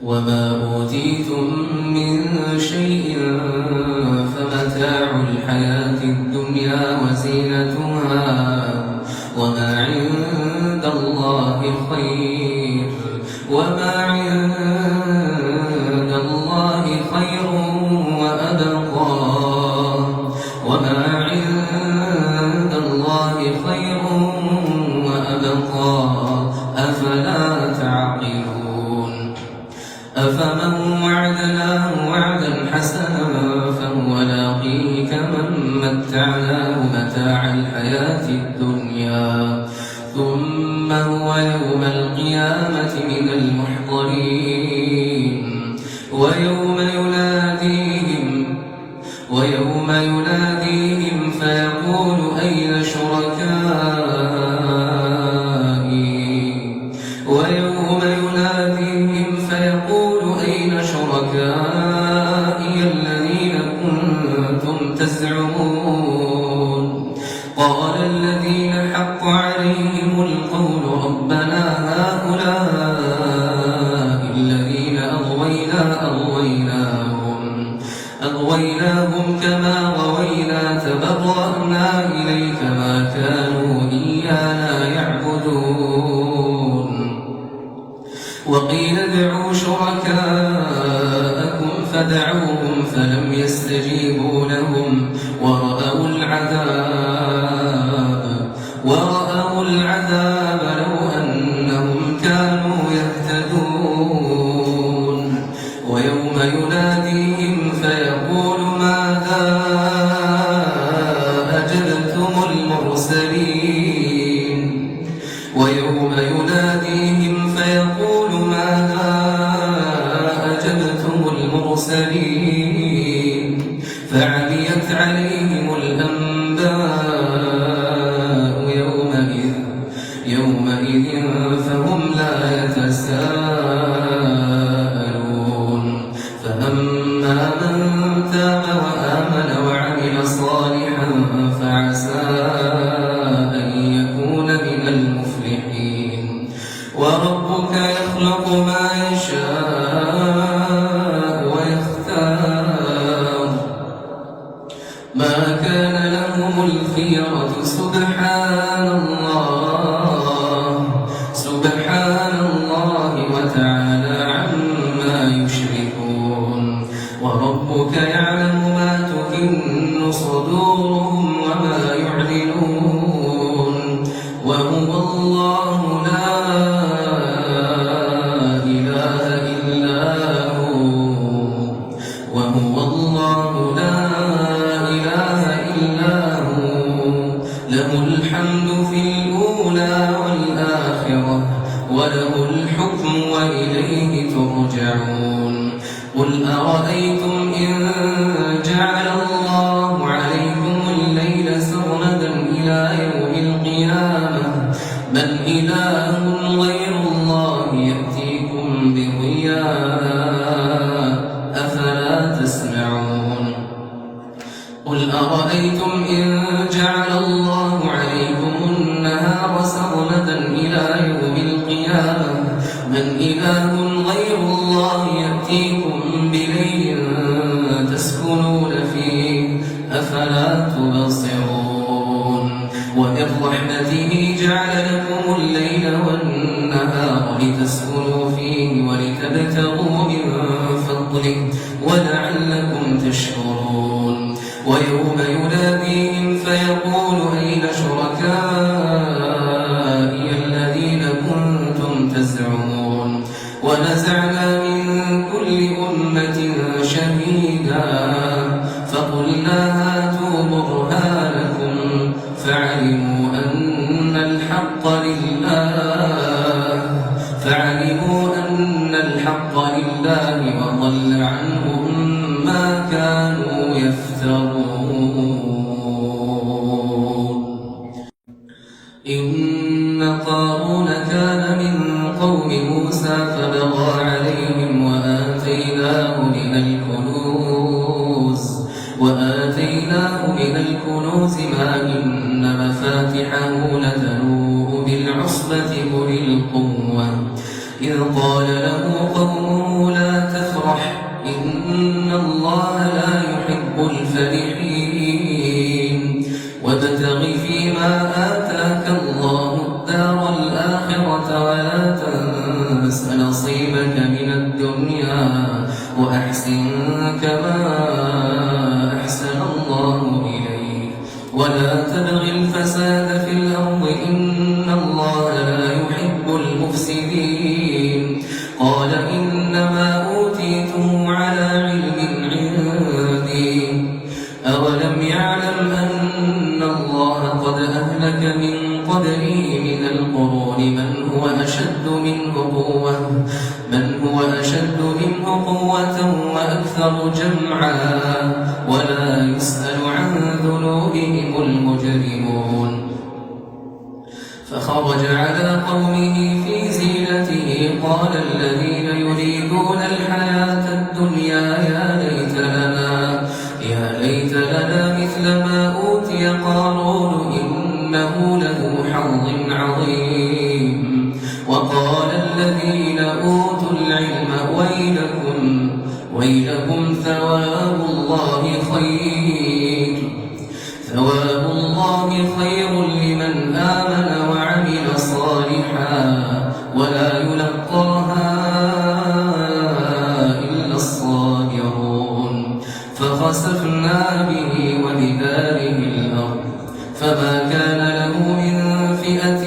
وما أوتيتم من شيء فمتاع الحياة الدنيا وزينتها وما عند الله خير أفلا تعقلون أفمن وعدناه وعدا حسنا فهو لاقيه كمن متعناه متاع الحياة الدنيا ثم هو يوم القيامة من المحضرين ويوم يناديهم فيقول أين شركائي الذين كنتم تزعمون قال الذين حق عليهم القول ربنا هؤلاء الذين أغويناهم كما غوينا تبرأنا إليك ما كانوا إيانا يعبدون وقيل ادعوا شركاءكم فدعوهم فلم يستجيبوا لهم ورأوا العذاب لو أنهم كانوا يهتدون ويوم يناديهم فيقول ماذا أجبتم المرسلين فعميت عليهم الأنباء يومئذ فهم لا يتساءلون فأما من تاب وآمن وعمل صالحا فعسى أن يكون من المفلحين وربك يخلق ما يشاء ويختار ما كان لهم الخيرة سبحان الله وتعالى عما يشركون وربك يعلم ما تكن صدورهم وما يعلنون وهو الله لا إله إلا هو له الحمد في الأولى والآخرة وله الحكم وإليه ترجعون قل أرأيتم إن جعل الله عليكم الليل سرمدا إلى يوم القيامة من إله غير الله يأتيكم بضياء أفلا تسمعون قل أرأيتم إن جعل الله عليكم النهار سرمدا إلى يوم القيامة من إله غير الله يأتيكم بليل تسكنون فيه أفلا تبصرون ومن رحمته جعل لكم الليل والنهار لتسكنوا فيه ولتبتغوا من فضله ولعلكم تشكرون ويوم يناديهم فيقول أين شركائي الذين كنتم تزعمون ونزعنا من كل أمة شهيدا فقلنا هاتوا برهانكم فعلموا أن الحق لله وضل عنهم ما كانوا يفترون إن قارون كان من قوم موسى فبغى عليهم وآتيناه من الكنوز ما إن مفاتحه لتنوء بالعصبة أولي القوة إذ قال له قومه الآخرة ولا تنس نصيبك من الدنيا وأحسن كما أحسن الله إليك ولا تبغ الفساد في الأرض إن الله لا يحب المفسدين قال إنما أوتيته على علم عندي أولم يعلم أن الله قد أهلك من قبله من القرون من هو أشد منه قوة وأكثر جمعا ولا يسأل عن ذنوبهم المجرمون فخرج على قومه في زينته قال الذين يريدون الحياة الدنيا يا ليت لنا مثل ما أوتي قارون إنه لذو حظ عظيم وقال الذين أوتوا العلم ويلكم ثواب الله خير لمن آمن وعمل صالحا ولا يلقاها إلا الصابرون فخسفنا به وبداره الأرض فما كان له من فئة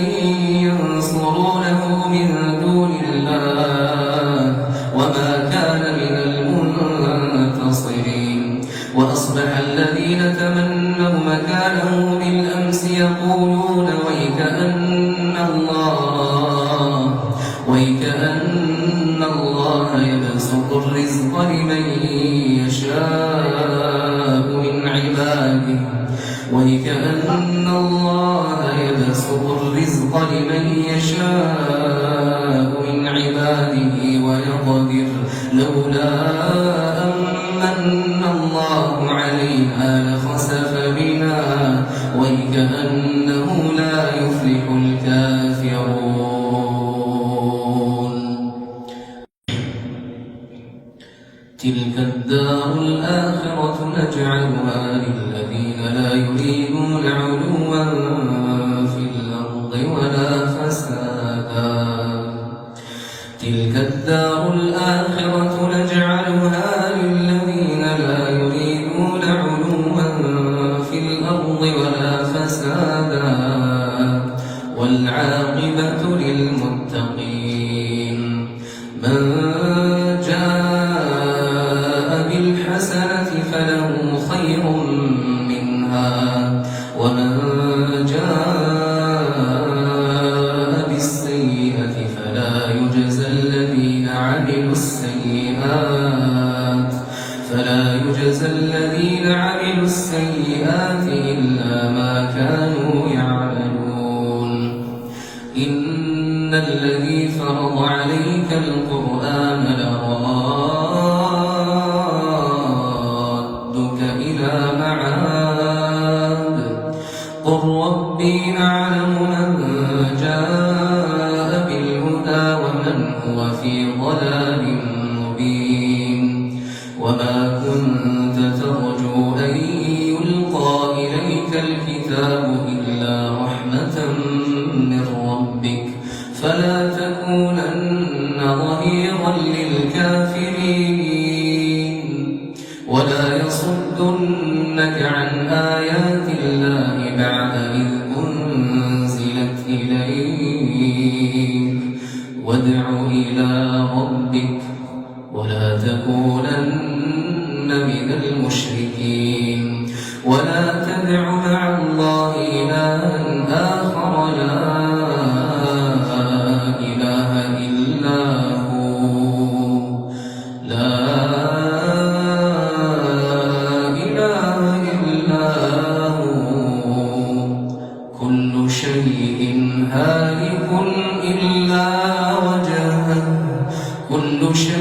ينصرونه من دون الله وما كان من المنتصرين وأصبح الذين تمنوا مكانه بالأمس يقولون ويكأن الله يبسط الرزق لمن يشاء من عباده ويقدر لولا أمن الله عليها لخسف بنا ويكأنه لا يفلح الكافرون تلك الدار الآخرة نجعلها للذين لا يريدون علوا في الأرض ولا فسادا تلك الدار الآخرة نجعلها للذين لا يريدون علوا في الأرض ولا فسادا والعاقبة للمتقين من جاء بالحسنة فله خير منها ومن جاء بالسيئة فلا يجزى الذين عملوا السيئات إلا ما كانوا يعملون إن الذي فرض عليك القرآن لرادك إلى معاد قل ربي أعلم من جاء بالهدى ومن هو في ضلال مبين وما كنت ترجو أن يلقى إليك الكتاب إلا رحمة من ربك فلا تكونن ظهيرا للكافرين ولا يصدنك عن آيات الله بعد إذ أنزلت إليك وادع إلى ربك ولا تكونن من المشركين ولا تدع مع الله إلها آخر لا إله إلا هو كل شيء هالك إلا وجهه كل شيء